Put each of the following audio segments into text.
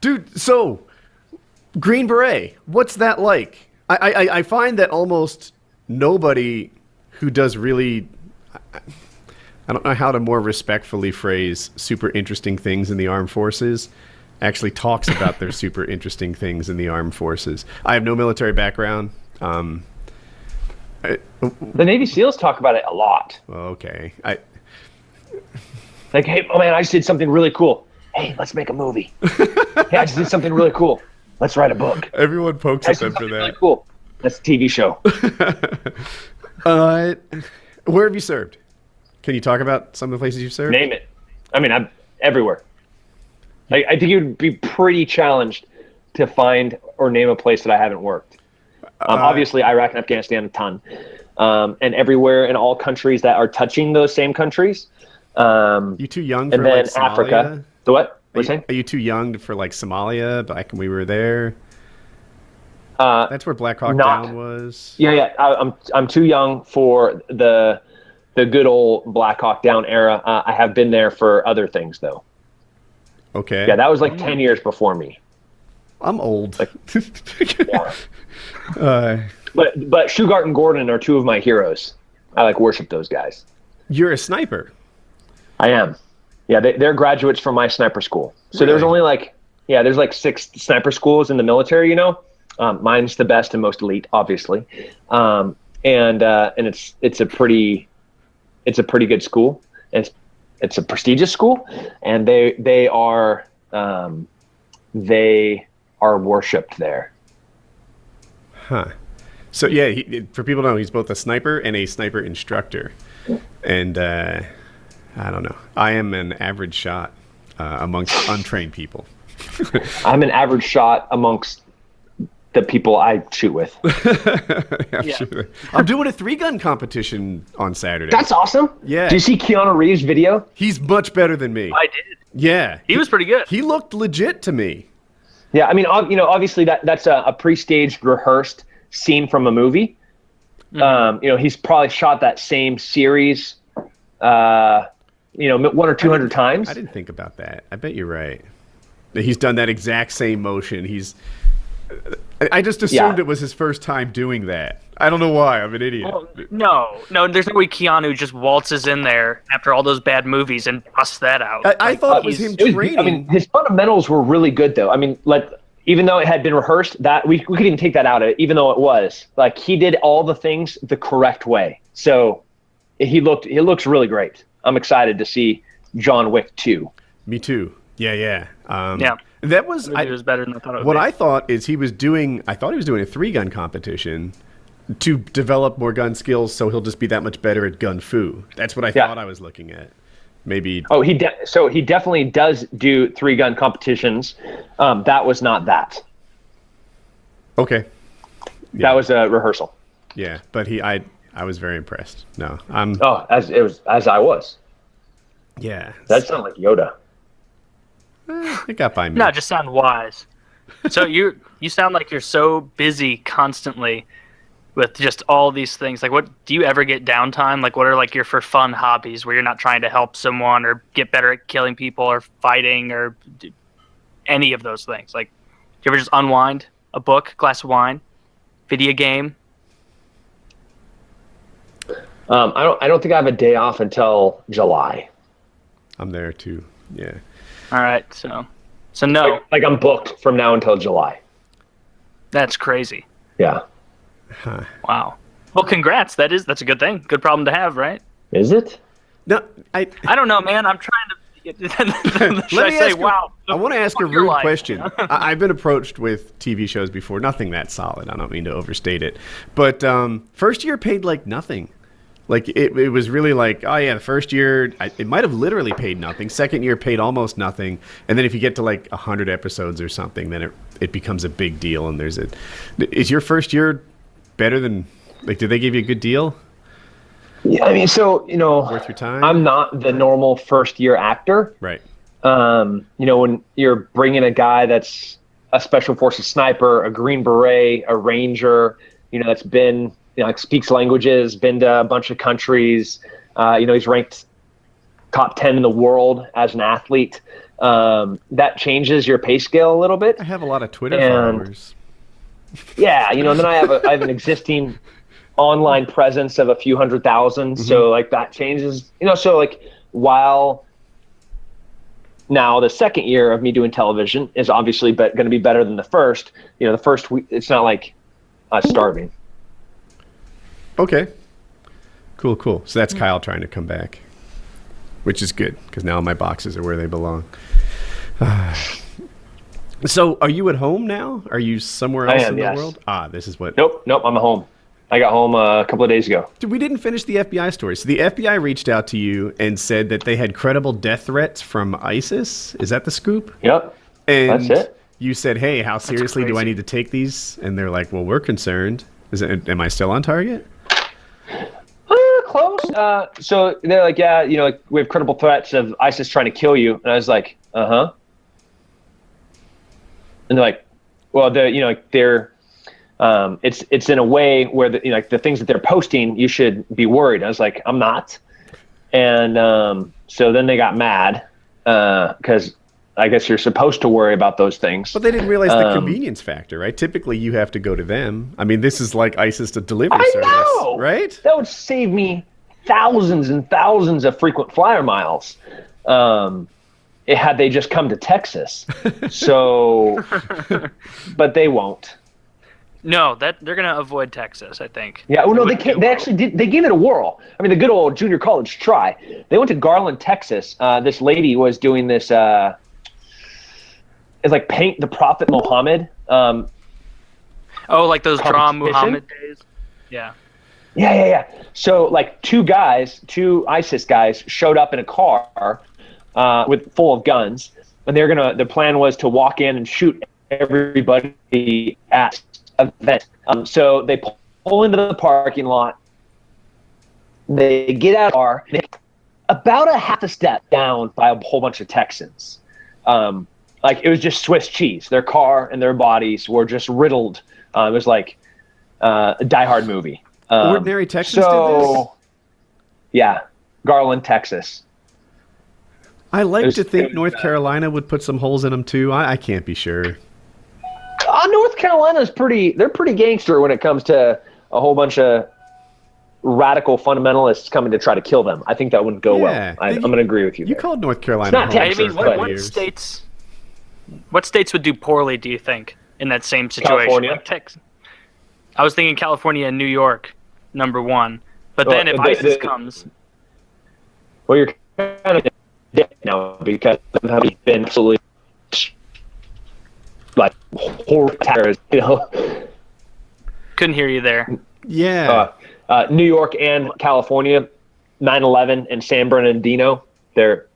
Dude, so Green Beret, what's that like? I find that almost nobody who does really, I don't know how to more respectfully phrase super interesting things in the armed forces, actually talks about their super interesting things in the armed forces. I have no military background. The Navy SEALs talk about it a lot. Okay. Like, hey, oh man, I just did something really cool. Hey, let's make a movie. Hey, I just did something really cool. Let's write a book. Everyone pokes I at just did them for something that. really cool. That's a TV show. Where have you served? Can you talk about some of the places you've served? Name it. I mean, I'm everywhere. I think you'd be pretty challenged to find or name a place that I haven't worked. Obviously, Iraq and Afghanistan a ton, and everywhere in all countries that are touching those same countries. You too young for and then like Somalia? Africa. So what? Are you too young for like Somalia? Back when we were there. That's where Black Hawk Down was. Yeah. I'm too young for the good old Black Hawk Down era. I have been there for other things though. Okay. Yeah, that was like 10 years before me. I'm old. Like, yeah. But Shugart and Gordon are two of my heroes. I like worship those guys. You're a sniper. I am. Yeah, they're graduates from my sniper school. So Really? there's only there's like 6 sniper schools in the military, you know. Mine's the best and most elite, obviously. And it's a pretty good school. It's a prestigious school, and they are worshipped there. Huh. So yeah, for people to know, he's both a sniper and a sniper instructor. And I don't know. I am an average shot amongst untrained people. I'm an average shot amongst the people I shoot with. Yeah. Sure. I'm doing a 3-gun competition on Saturday. That's awesome. Yeah. Do you see Keanu Reeves' video? He's much better than me. I did. Yeah. He was pretty good. He looked legit to me. Yeah, I mean, obviously that's a pre-staged, rehearsed scene from a movie. Mm-hmm. He's probably shot that same series, 100 or 200 times. I didn't think about that. I bet you're right. He's done that exact same motion. I just assumed it was his first time doing that. I don't know why. I'm an idiot. Well, no. There's no way Keanu just waltzes in there after all those bad movies and busts that out. I thought it was him training. I mean, his fundamentals were really good, though. I mean, even though it had been rehearsed, that we could even take that out. Even though it was he did all the things the correct way. So he looks really great. I'm excited to see John Wick 2. Me too. Yeah. Yeah. That was it was better than I thought it would what be. I thought is he was doing a 3-gun competition to develop more gun skills, so he'll just be that much better at gun fu. That's what I thought I was looking at. Maybe. Oh, he definitely does do 3-gun competitions. That was not that. Okay. Yeah. That was a rehearsal. Yeah, but I was very impressed. No, as I was. Yeah. That sounded like Yoda. It got by me. No, just sound wise. So you sound like you're so busy constantly with just all these things. Like, what do you ever get downtime? Like, what are like your for fun hobbies where you're not trying to help someone or get better at killing people or fighting or any of those things? Like, do you ever just unwind? A book, glass of wine, video game? I don't think I have a day off until July. I'm there too. Yeah. All right, so no. Like I'm booked from now until July. That's crazy. Yeah. Huh. Wow. Well, congrats. That's a good thing. Good problem to have, right? Is it? No, I don't know, man. I'm trying to. Should I say, wow? I want to ask a Fuck your rude life. question. I've been approached with TV shows before. Nothing that solid. I don't mean to overstate it, but first year paid like nothing. Like it was really like, oh yeah, the first year it might have literally paid nothing. Second year paid almost nothing, and then if you get to like 100 episodes or something, then it becomes a big deal. And is your first year better than did they give you a good deal? Yeah, I mean, so worth your time. I'm not the normal first year actor, right? When you're bringing a guy that's a special forces sniper, a Green Beret, a Ranger, that's been. Speaks languages, been to a bunch of countries. He's ranked top 10 in the world as an athlete. that changes your pay scale a little bit. I have a lot of Twitter And- followers. Yeah, and then I have an existing online presence of a few 100,000, so like that changes. So like while now the second year of me doing television is obviously going to be better than the first. The first week, it's not like I'm starving. Okay. Cool. So that's Kyle trying to come back, which is good because now my boxes are where they belong. So are you at home now? Are you somewhere else in the world? This is what... Nope, I'm at home. I got home a couple of days ago. Dude, we didn't finish the FBI story. So the FBI reached out to you and said that they had credible death threats from ISIS. Is that the scoop? Yep. And that's it. You said, hey, how seriously do I need to take these? And they're like, well, we're concerned. Am I still on target? Close. So they're like, yeah, like we have credible threats of ISIS trying to kill you. And I was like, uh-huh. And they're like, well, they're it's in a way where the things that they're posting, you should be worried. I was like, I'm not. And so then they got mad because I guess you're supposed to worry about those things. But they didn't realize the convenience factor, right? Typically, you have to go to them. I mean, this is like ISIS to delivery service, right? That would save me thousands and thousands of frequent flyer miles. Had they just come to Texas. So, but they won't. No, they're going to avoid Texas, I think. Yeah, no, they can't. They actually did. They gave it a whirl. I mean, the good old junior college try. They went to Garland, Texas. This lady was doing this. It's like Paint the Prophet Muhammad. Like those Draw Muhammad days? Yeah. Yeah. So, like, two ISIS guys showed up in a car full of guns, and the plan was to walk in and shoot everybody at an event. So they pull into the parking lot. They get out of the car, about a half a step down by a whole bunch of Texans. Like it was just Swiss cheese. Their car and their bodies were just riddled. It was like a Die Hard movie. Ordinary Texans did this? Yeah, Garland, Texas. I like to think North Carolina would put some holes in them too. I can't be sure. North Carolina's they're pretty gangster when it comes to a whole bunch of radical fundamentalists coming to try to kill them. I think that wouldn't go well. I'm going to agree with you. You there. called North Carolina. It's not Texas, what states would do poorly, do you think, in that same situation? California. Like Texas. I was thinking California and New York, number one. But then if ISIS comes... Well, you're kind of dead now because of how you've been absolutely like horror terrorists, Couldn't hear you there. Yeah. New York and California, 9/11 and San Bernardino, they're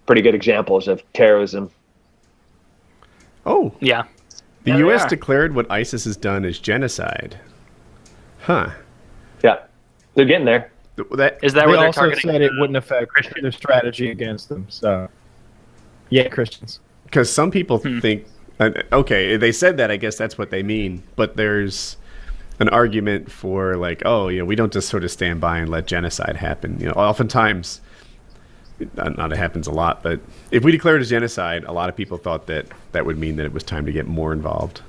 pretty good examples of terrorism. Oh. Yeah. The U.S. declared what ISIS has done as genocide. Huh. Yeah. They're getting there. Is that where they're also targeting? said it wouldn't affect their strategy against them. So, yeah, Christians. Because some people think, okay, they said that. I guess that's what they mean. But there's an argument for like, we don't just sort of stand by and let genocide happen. Oftentimes, not it happens a lot, but if we declared as genocide, a lot of people thought that would mean that it was time to get more involved.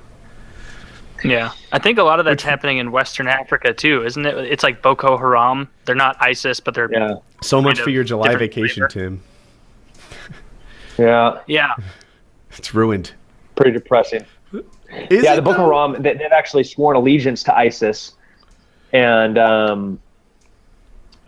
Yeah, I think a lot of that's happening in Western Africa too, isn't it? It's like Boko Haram. They're not ISIS, but they're So much for your July vacation, Tim. Yeah. Yeah. It's ruined. Pretty depressing. The Boko Haram, they've actually sworn allegiance to ISIS, and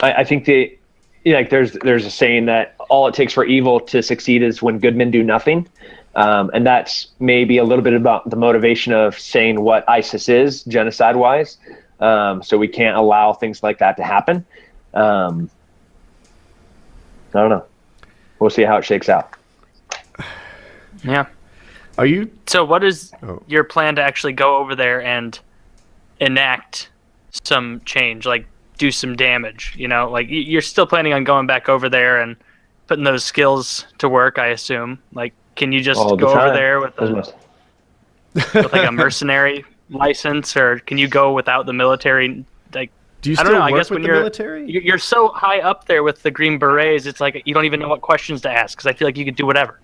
I think there's a saying that all it takes for evil to succeed is when good men do nothing. And that's maybe a little bit about the motivation of saying what ISIS is, genocide-wise. So we can't allow things like that to happen. I don't know. We'll see how it shakes out. Yeah. Are you? So what is your plan to actually go over there and enact some change, like do some damage? Like you're still planning on going back over there and putting those skills to work, I assume. Like, can you just go over there with like a mercenary license, or can you go without the military? Like, do you still work with the military? You're so high up there with the Green Berets, it's like you don't even know what questions to ask because I feel like you could do whatever.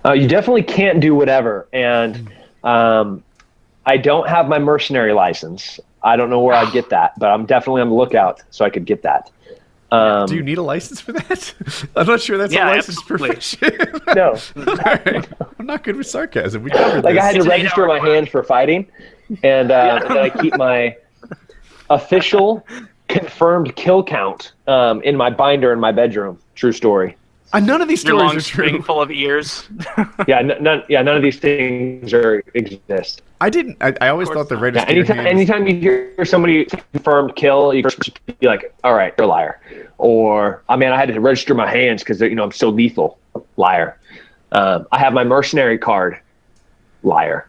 You definitely can't do whatever. And I don't have my mercenary license. I don't know where I'd get that, but I'm definitely on the lookout so I could get that. Do you need a license for that? I'm not sure that's a licensed profession. No. Right. I'm not good with sarcasm. We covered Like this. I had to register my hands for fighting, and then I keep my official confirmed kill count in my binder in my bedroom. True story. None of these Your stories long are string true. full of ears. None of these things exist. I always thought the register. Anytime you hear somebody confirmed kill, you be like, "All right, you're a liar," or I had to register my hands because I'm so lethal. Liar. I have my mercenary card. Liar.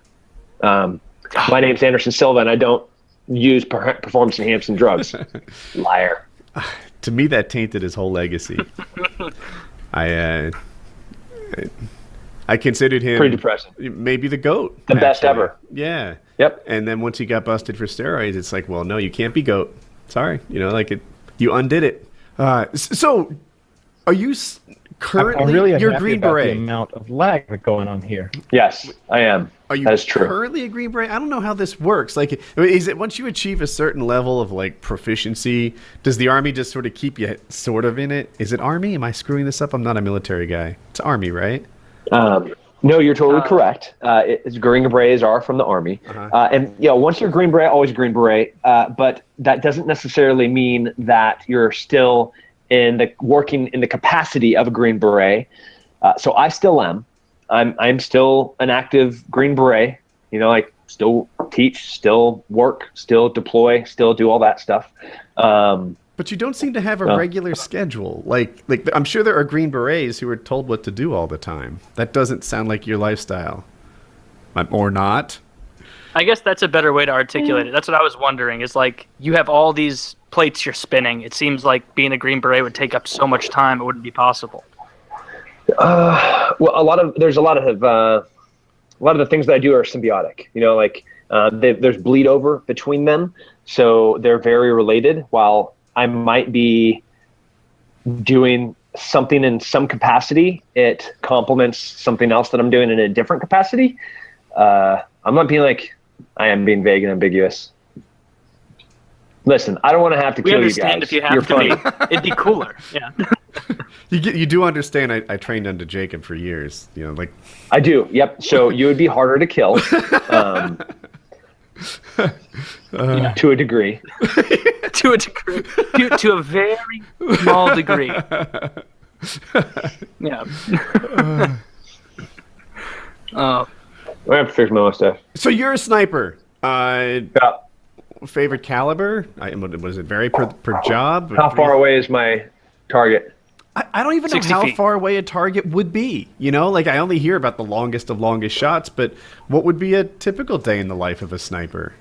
My name's Anderson Silva, and I don't use performance enhancing drugs. Liar. To me, that tainted his whole legacy. I considered him pretty depressing. Maybe the GOAT. The best ever. Yeah. Yep. And then once he got busted for steroids, it's like, well, no, you can't be GOAT. Sorry. You undid it. So are you currently, really you're happy Green about Beret? the amount of lag going on here. Yes, I am. Are you that is true. currently a Green Beret? I don't know how this works. Like, is it once you achieve a certain level of proficiency, does the Army just sort of keep you sort of in it? Is it Army? Am I screwing this up? I'm not a military guy. It's Army, right? No, you're totally correct. Green Berets are from the Army. And once you're Green Beret, always Green Beret. But that doesn't necessarily mean that you're still working in the capacity of a Green Beret. So I still am. I'm still an active Green Beret. I still teach, still work, still deploy, still do all that stuff. But you don't seem to have a regular schedule. Like I'm sure there are Green Berets who are told what to do all the time. That doesn't sound like your lifestyle. Or not. I guess that's a better way to articulate it. That's what I was wondering. Is like you have all these plates you're spinning. It seems like being a Green Beret would take up so much time it wouldn't be possible. Well, there's a lot of the things that I do are symbiotic. There's bleed over between them, so they're very related. While I might be doing something in some capacity, it complements something else that I'm doing in a different capacity. I'm not being I am being vague and ambiguous. Listen, I don't want to have to kill you guys. We understand if you have You're to funny. be. It'd be cooler. Yeah. You do understand I trained under Jacob for years. I do. Yep. So you would be harder to kill. To a degree. To a degree. To a very small degree. Yeah. I have to fix my mustache. So you're a sniper. Yeah. Favorite caliber? Was it vary per job? How far away is my target? I don't even know 60 how feet. far away a target would be. I only hear about the longest of longest shots, but what would be a typical day in the life of a sniper?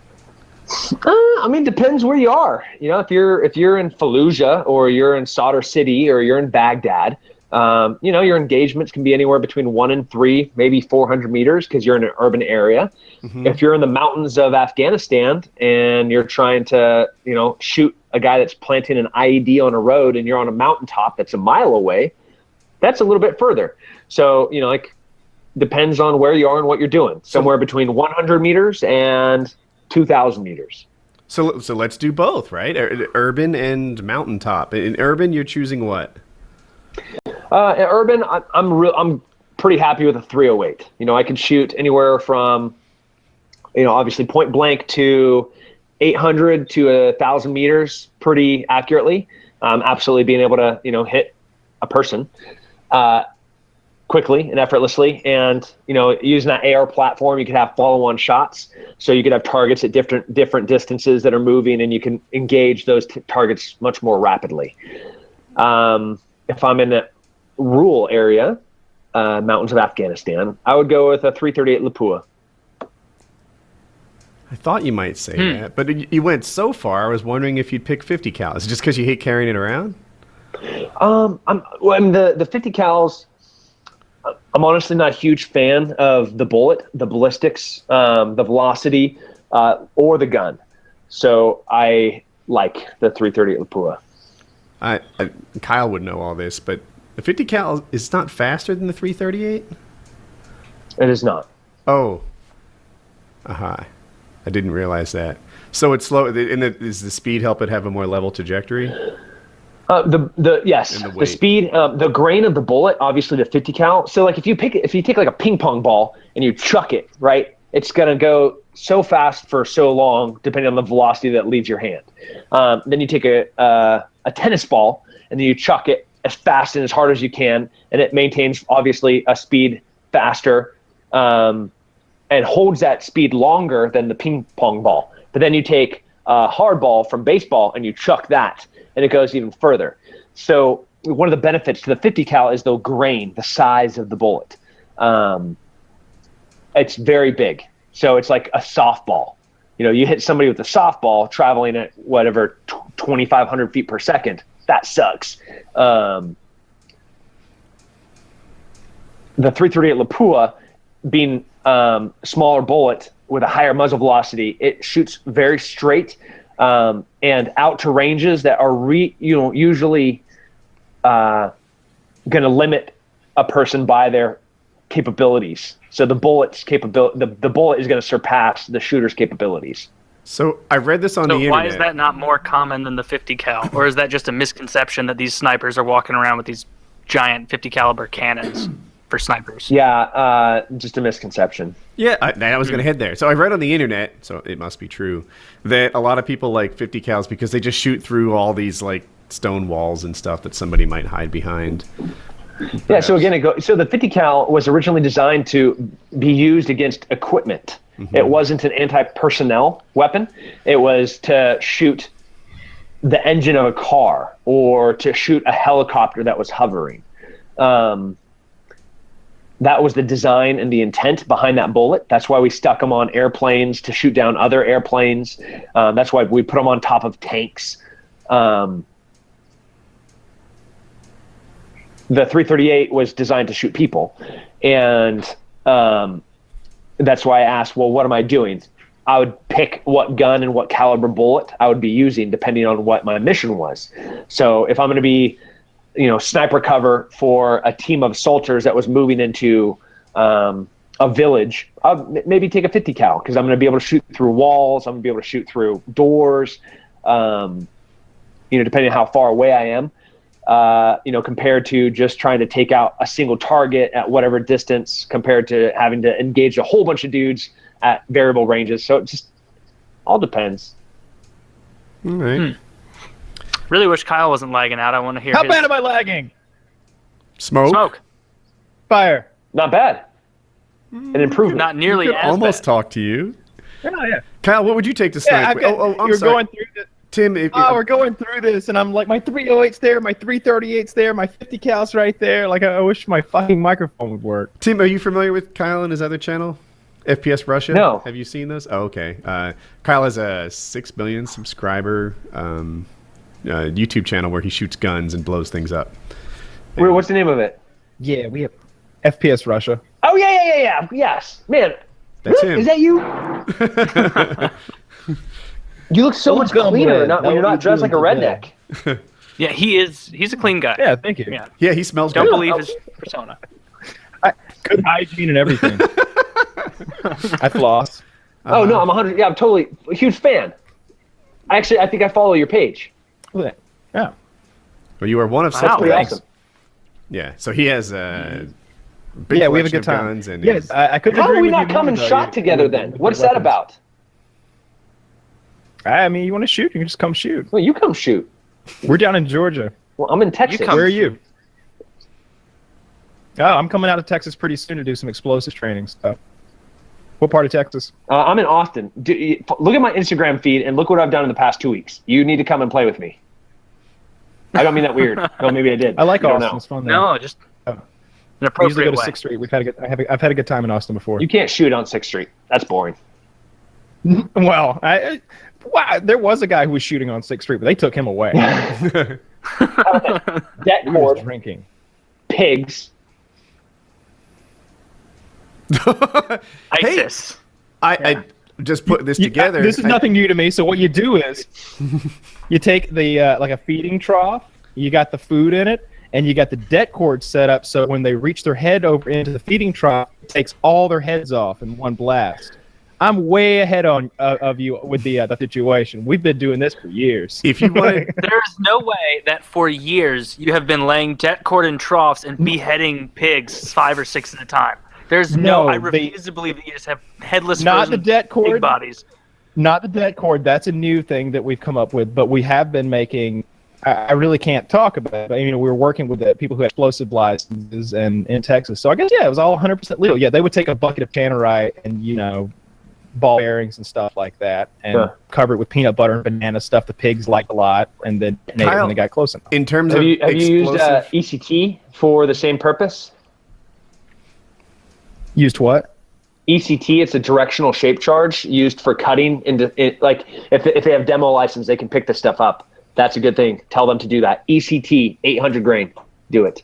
Depends where you are. If you're in Fallujah or you're in Sadr City or you're in Baghdad, your engagements can be anywhere between 1 and 3, maybe 400 meters because you're in an urban area. Mm-hmm. If you're in the mountains of Afghanistan and you're trying to, shoot a guy that's planting an IED on a road and you're on a mountaintop that's a mile away, that's a little bit further. So, depends on where you are and what you're doing. Somewhere between 100 meters and 2,000 meters. So let's do both, right? Urban and mountaintop. In urban, you're choosing what? In urban, I'm pretty happy with a 308. I can shoot anywhere from, obviously point blank to 800 to 1,000 meters pretty accurately. Absolutely being able to, hit a person quickly and effortlessly. And, using that AR platform, you can have follow-on shots. So you could have targets at different distances that are moving, and you can engage those targets much more rapidly. If I'm in a rural area, mountains of Afghanistan, I would go with a 338 Lapua. I thought you might say that, but you went so far. I was wondering if you'd pick 50 cal. Is it just because you hate carrying it around? The 50 cals. I'm honestly not a huge fan of the bullet, the ballistics, the velocity, or the gun. So I like the 338 Lapua. Kyle would know all this, but the 50 cal is not faster than the 338. It is not. Oh. Aha. I didn't realize that. So it's slow. Does the speed help it have a more level trajectory? Yes, the speed, the grain of the bullet, obviously the 50 cal. So like if you take like a ping pong ball and you chuck it, right, it's gonna go so fast for so long, depending on the velocity that leaves your hand. Then you take a tennis ball and then you chuck it as fast and as hard as you can, and it maintains obviously a speed faster, and holds that speed longer than the ping pong ball. But then you take a hard ball from baseball and you chuck that, and it goes even further. So one of the benefits to the 50 cal is the grain, the size of the bullet. It's very big. So it's like a softball. You know, you hit somebody with a softball traveling at whatever 2,500 feet per second. That sucks. The 338 Lapua, being smaller bullet with a higher muzzle velocity, it shoots very straight and out to ranges that are usually going to limit a person by their capabilities. So the bullet's the bullet is going to surpass the shooter's capabilities. So I read this on the internet. Why is that not more common than the 50 cal, or is that just a misconception that these snipers are walking around with these giant 50 caliber cannons for snipers? Yeah, just a misconception. Yeah, I was going to head there. So I read on the internet, so it must be true, that a lot of people like 50 cals because they just shoot through all these like stone walls and stuff that somebody might hide behind. Perhaps. Yeah, so again, so the 50 cal was originally designed to be used against equipment. Mm-hmm. It wasn't an anti-personnel weapon. It was to shoot the engine of a car or to shoot a helicopter that was hovering. That was the design and the intent behind that bullet. That's why we stuck them on airplanes to shoot down other airplanes. That's why we put them on top of tanks. The 338 was designed to shoot people. And that's why I asked, well, what am I doing? I would pick what gun and what caliber bullet I would be using depending on what my mission was. So if I'm going to be sniper cover for a team of soldiers that was moving into a village, I'll maybe take a 50 cal because I'm going to be able to shoot through walls. I'm going to be able to shoot through doors, depending on how far away I am, compared to just trying to take out a single target at whatever distance compared to having to engage a whole bunch of dudes at variable ranges. So it just all depends. All right. Really wish Kyle wasn't lagging out. I want to hear How bad am I lagging? Smoke. Fire. Not bad. An improvement. Not nearly could as almost bad. talk to you. Yeah. Kyle, what would you take to snipe? Yeah, I'm you're sorry. going through this. Tim, we're going through this, and I'm like, my 308's there, my 338's there, my 50 cal's right there. Like, I wish my fucking microphone would work. Tim, are you familiar with Kyle and his other channel? FPS Russia? No. Have you seen those? Oh, okay. Kyle has a 6 million subscriber YouTube channel where he shoots guns and blows things up. Wait, what's the name of it? Yeah, we have FPS Russia. Oh, yeah. Yes. Man. That's him. Is that you? You look so much cleaner when you're not dressed like a redneck. Yeah, he's a clean guy. Yeah, thank you. Yeah, he smells Don't good. believe his persona. Good hygiene and everything. I floss. Oh, no, I'm 100. Yeah, I'm totally a huge fan. I think I follow your page. Yeah. Well, you are one of Wow. such Pretty guys. awesome. Yeah, so he has a big Yeah, we have a collection good time. of guns and Yeah, he's- I couldn't How agree do we with not you come more, and though. shot together then? What's that about? I mean, you want to shoot? You can just come shoot. Well, you come shoot. We're down in Georgia. Well, I'm in Texas. come Where are you? Oh, I'm coming out of Texas pretty soon to do some explosives training stuff. What part of Texas? I'm in Austin. Look at my Instagram feed and look what I've done in the past 2 weeks. You need to come and play with me. I don't mean that weird. No, maybe I did. I like You don't Austin. know. It's fun there. No, just Oh. an We usually appropriate go to way. 6th Street. I've had a good time in Austin before. You can't shoot on 6th Street. That's boring. Well, there was a guy who was shooting on 6th Street, but they took him away. Debt He was cord, drinking. pigs. ISIS. I just put this together. This is nothing new to me. So what you do is you take the like a feeding trough, you got the food in it, and you got the det cord set up so when they reach their head over into the feeding trough, it takes all their heads off in one blast. I'm way ahead of you with the situation. We've been doing this for years. If you wanted, There's no way that for years you have been laying det cord in troughs and beheading pigs 5 or 6 at a time. There's I refuse to believe that you just have headless frozen pig bodies. Not the det cord. That's a new thing that we've come up with, but we have been making. I really can't talk about it. But, we were working with the people who had explosive licenses and in Texas. So I guess, it was all 100% legal. Yeah, they would take a bucket of tannerite and, ball bearings and stuff like that and cover it with peanut butter and banana stuff the pigs liked a lot and then made it when they got close enough. In terms have of you used ECT for the same purpose? Used what? ECT, it's a directional shape charge used for cutting into it. Like if they have demo license, they can pick this stuff up. That's a good thing. Tell them to do that. ECT, 800 grain. Do it.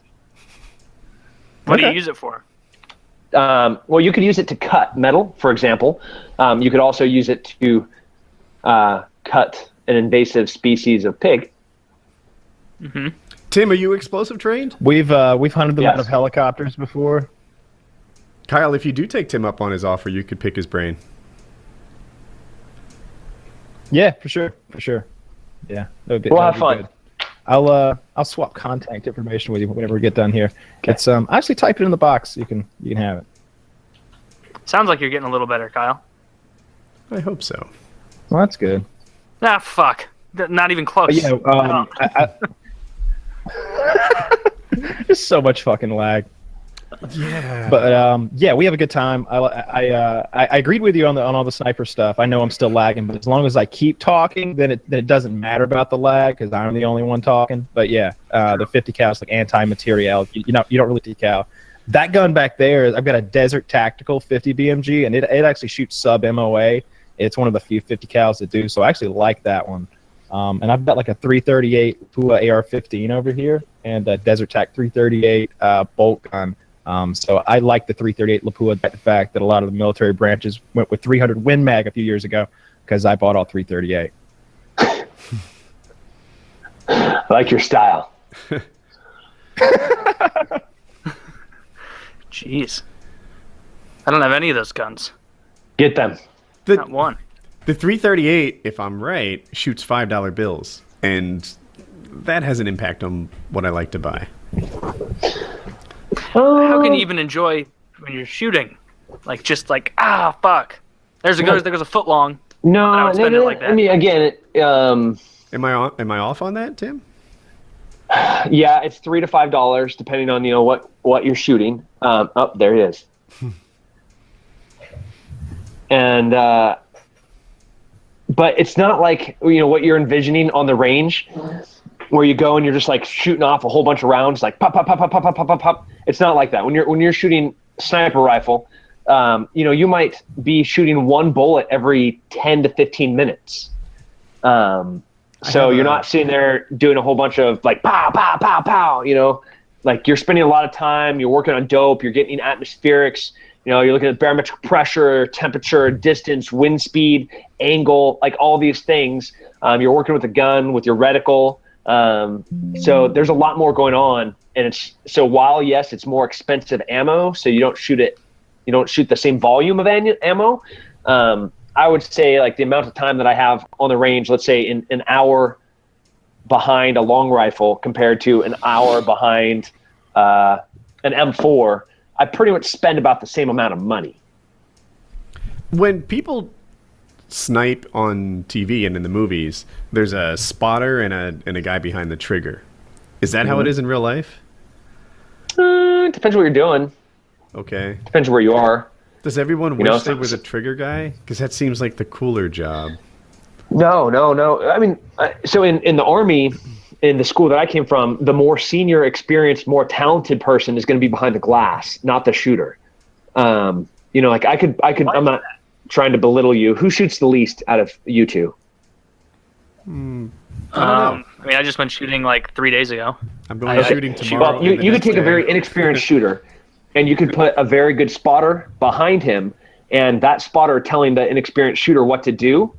What do you use it for? Well, you could use it to cut metal, for example. You could also use it to cut an invasive species of pig. Mm-hmm. Tim, are you explosive trained? We've hunted them out of helicopters before. Kyle, if you do take Tim up on his offer, you could pick his brain. Yeah, for sure. Yeah, we'll have fun. Good. I'll swap contact information with you whenever we get done here. Okay. It's actually type it in the box. You can have it. Sounds like you're getting a little better, Kyle. I hope so. Well, that's good. Ah, fuck. Not even close. But there's so much fucking lag. Yeah. But we have a good time. I agreed with you on all the sniper stuff. I know I'm still lagging, but as long as I keep talking, then it doesn't matter about the lag because I'm the only one talking. But the 50 cal is like anti-material. You don't really decal. That gun back there, I've got a Desert Tactical 50 BMG, and it actually shoots sub MOA. It's one of the few 50 cals that do, so I actually like that one. And I've got like a 338 Pua AR-15 over here, and a Desert Tac 338 bolt gun. So I like the 338 Lapua, the fact that a lot of the military branches went with 300 Win Mag a few years ago because I bought all 338. I like your style. Jeez. I don't have any of those guns. Get them. Not one. The 338, if I'm right, shoots $5 bills, and that has an impact on what I like to buy. How can you even enjoy when you're shooting? Fuck. There's a foot long. No, like that. I mean, again, Am I off on that, Tim? Yeah, it's $3 to $5 depending on what you're shooting. There it is. And but it's not like what you're envisioning on the range, where you go and you're just like shooting off a whole bunch of rounds, like pop, pop, pop, pop, pop, pop, pop, pop, pop. It's not like that. When you're shooting sniper rifle, you might be shooting one bullet every 10 to 15 minutes. So you're not sitting there doing a whole bunch of like pow, pow, pow, pow. Like you're spending a lot of time. You're working on dope. You're getting atmospherics. You're looking at barometric pressure, temperature, distance, wind speed, angle, like all these things. You're working with a gun, with your reticle. So there's a lot more going on, and while yes, it's more expensive ammo, so you don't shoot the same volume of ammo. I would say like the amount of time that I have on the range, let's say in an hour behind a long rifle compared to an hour behind an M4, I pretty much spend about the same amount of money. When people snipe on TV and in the movies, there's a spotter and a guy behind the trigger. Is that how it is in real life? Depends what you're doing. Okay. Depends where you are. Does everyone wish they were the trigger guy? Because that seems like the cooler job. No. I mean, so in the Army, in the school that I came from, the more senior, experienced, more talented person is going to be behind the glass, not the shooter. Like I could. I'm not trying to belittle you. Who shoots the least out of you two? I don't know. I just went shooting like 3 days ago. I'm going shooting tomorrow. Well, you could take a very inexperienced shooter, and you could put a very good spotter behind him, and that spotter telling the inexperienced shooter what to do.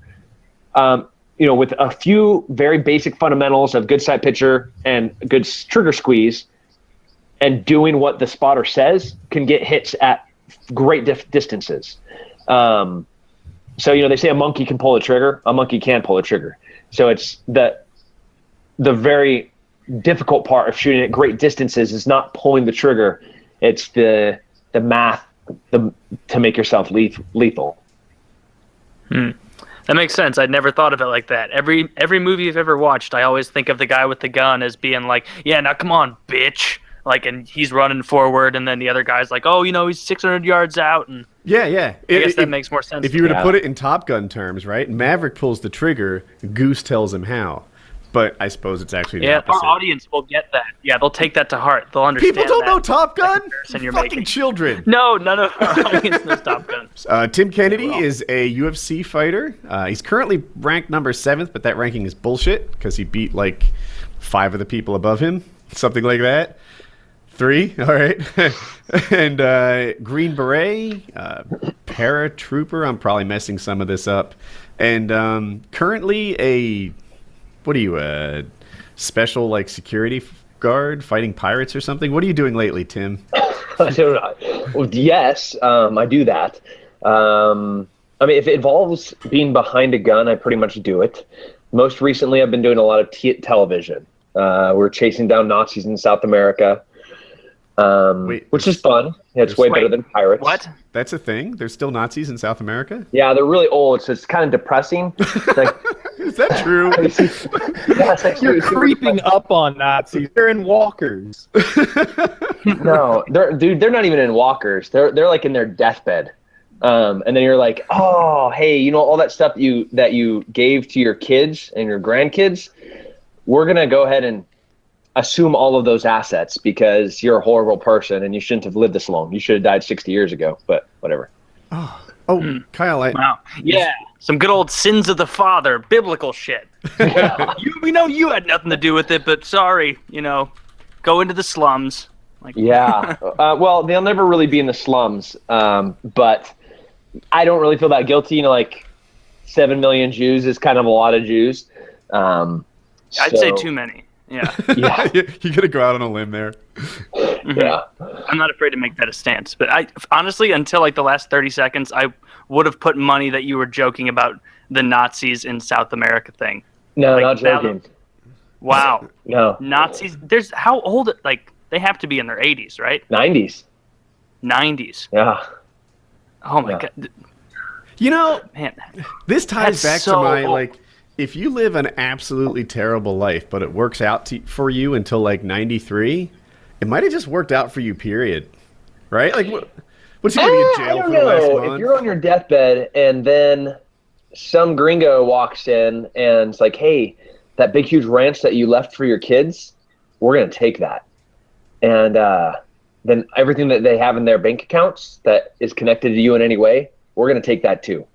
With a few very basic fundamentals of good sight picture and good trigger squeeze, and doing what the spotter says can get hits at great distances. So, they say a monkey can pull a trigger. A monkey can pull a trigger. So it's the very difficult part of shooting at great distances is not pulling the trigger. It's the math to make yourself lethal. That makes sense. I'd never thought of it like that. Every movie I've ever watched, I always think of the guy with the gun as being like, yeah, now come on, bitch. Like, and he's running forward, and then the other guy's like, oh, he's 600 yards out. And Yeah. I guess that makes more sense. If you were to put it in Top Gun terms, right? Maverick pulls the trigger, Goose tells him how. But I suppose it's actually the opposite. Our audience will get that. Yeah, they'll take that to heart. They'll understand. People don't know Top Gun? You're Fucking making. children. No, none of our audience knows Top Gun. Tim Kennedy is a UFC fighter. He's currently ranked number 7th, but that ranking is bullshit because he beat like 5 of the people above him. Something like that. 3, all right. And Green Beret, paratrooper. I'm probably messing some of this up. And currently what are you, a special like security guard fighting pirates or something? What are you doing lately, Tim? I don't know. Well, yes, I do that. If it involves being behind a gun, I pretty much do it. Most recently, I've been doing a lot of television. We're chasing down Nazis in South America. Which is fun. It's way better than pirates. What? That's a thing? There's still Nazis in South America? Yeah, they're really old, so it's kind of depressing. Like, is that true? yeah, it's like You're creeping up on Nazis. They're in walkers. No, they're not even in walkers. They're like in their deathbed. And then you're like, oh, hey, all that stuff that you gave to your kids and your grandkids, we're gonna go ahead and assume all of those assets because you're a horrible person and you shouldn't have lived this long. You should have died 60 years ago, but whatever. Kyle, Wow. Yeah. Some good old sins of the father, biblical shit. We know you had nothing to do with it, but sorry, go into the slums. Like, yeah. Well, they'll never really be in the slums, but I don't really feel that guilty. 7 million Jews is kind of a lot of Jews. I'd say too many. Yeah. Yeah. You gotta go out on a limb there. Yeah. I'm not afraid to make that a stance, but I honestly, until like the last 30 seconds, I would have put money that you were joking about the Nazis in South America thing. No, not joking. Wow. No. Nazis. How old? Like, they have to be in their 80s, right? 90s. 90s. Yeah. Oh my God. Man. This ties back so to my old. if you live an absolutely terrible life, but it works out for you until like 93, it might have just worked out for you, period. Right? Like, what's he going to be in jail I for don't the last know. month? If you're on your deathbed and then some gringo walks in and it's like, hey, that big, huge ranch that you left for your kids, we're going to take that. And then everything that they have in their bank accounts that is connected to you in any way, we're going to take that too.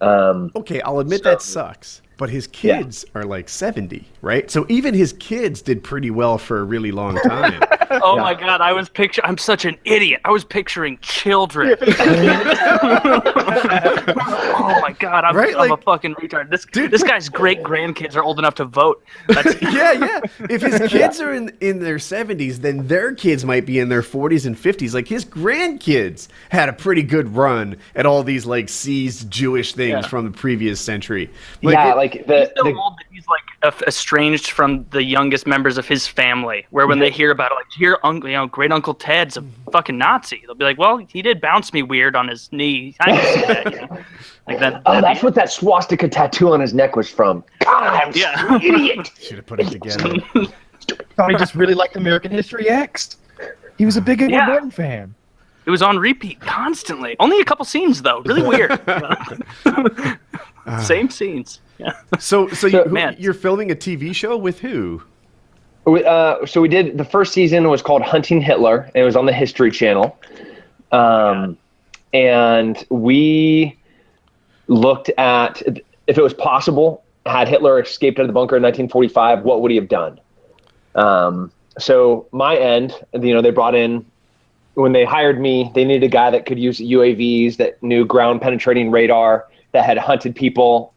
Okay, I'll admit that sucks. But his kids are like 70, right? So even his kids did pretty well for a really long time. Oh my God, I'm such an idiot. I was picturing children. Oh my God, I'm a fucking retard. This guy's great grandkids are old enough to vote. Yeah. If his kids are in their 70s, then their kids might be in their 40s and 50s. Like, his grandkids had a pretty good run at all these like seized Jewish things from the previous century. He's so old that he's like estranged from the youngest members of his family. Where when they hear about it, like, great Uncle Ted's a fucking Nazi. They'll be like, well, he did bounce me weird on his knee. I can see that. Like that. Oh, that's what that swastika tattoo on his neck was from. God, I'm an idiot. Should have put it together. Thought he just really liked American History X. He was a big Edward Norton fan. It was on repeat constantly. Only a couple scenes though. Really weird. Same scenes. Yeah. So you're filming a TV show with who? So we did, the first season was called Hunting Hitler, and it was on the History Channel. And we looked at, if it was possible, had Hitler escaped out of the bunker in 1945, what would he have done? So my end, they brought in, when they hired me, they needed a guy that could use UAVs, that knew ground penetrating radar, that had hunted people,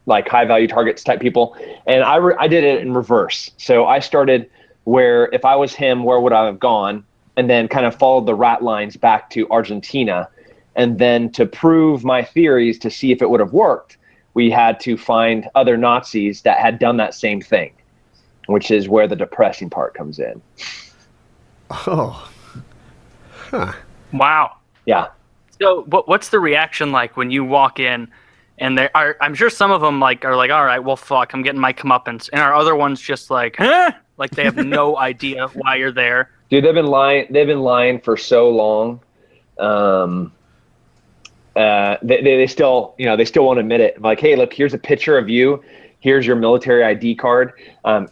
like high value targets type people. And I did it in reverse. So I started where if I was him, where would I have gone? And then kind of followed the rat lines back to Argentina. And then to prove my theories, to see if it would have worked, we had to find other Nazis that had done that same thing, which is where the depressing part comes in. Oh. Huh. Wow. Yeah. So what's the reaction like when you walk in and they are, I'm sure some of them are like, all right, well, fuck, I'm getting my comeuppance. And are other ones just like, huh? Like they have no idea why you're there. Dude, they've been lying for so long. They still won't admit it. I'm like, hey, look, here's a picture of you. Here's your military ID card.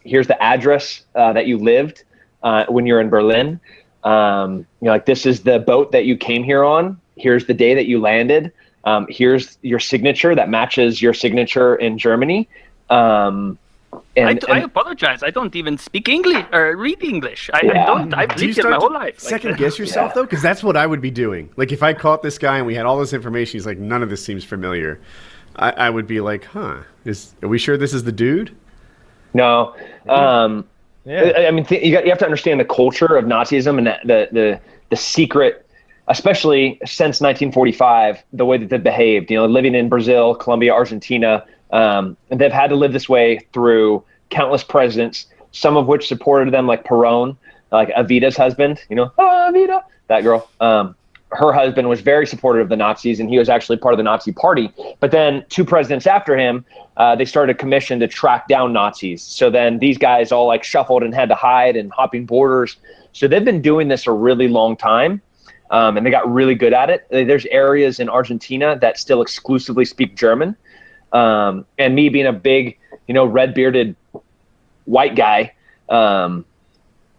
Here's the address that you lived when you're in Berlin. Like, this is the boat that you came here on. Here's the day that you landed. Here's your signature that matches your signature in Germany. I apologize. I don't even speak English or read English. I don't. I've lived it my whole life. Second guess yourself though, because that's what I would be doing. Like if I caught this guy and we had all this information, he's like, none of this seems familiar. I would be like, huh? Are we sure this is the dude? No. I mean, you have to understand the culture of Nazism and the secret, especially since 1945, the way that they've behaved. Living in Brazil, Colombia, Argentina. And they've had to live this way through countless presidents, some of which supported them, like Perón, like Evita's husband, Evita, that girl. Her husband was very supportive of the Nazis, and he was actually part of the Nazi party. But then 2 presidents after him, they started a commission to track down Nazis. So then these guys all like shuffled and had to hide and hopping borders. So they've been doing this a really long time. And they got really good at it. There's areas in Argentina that still exclusively speak German. And me being a big, red-bearded white guy,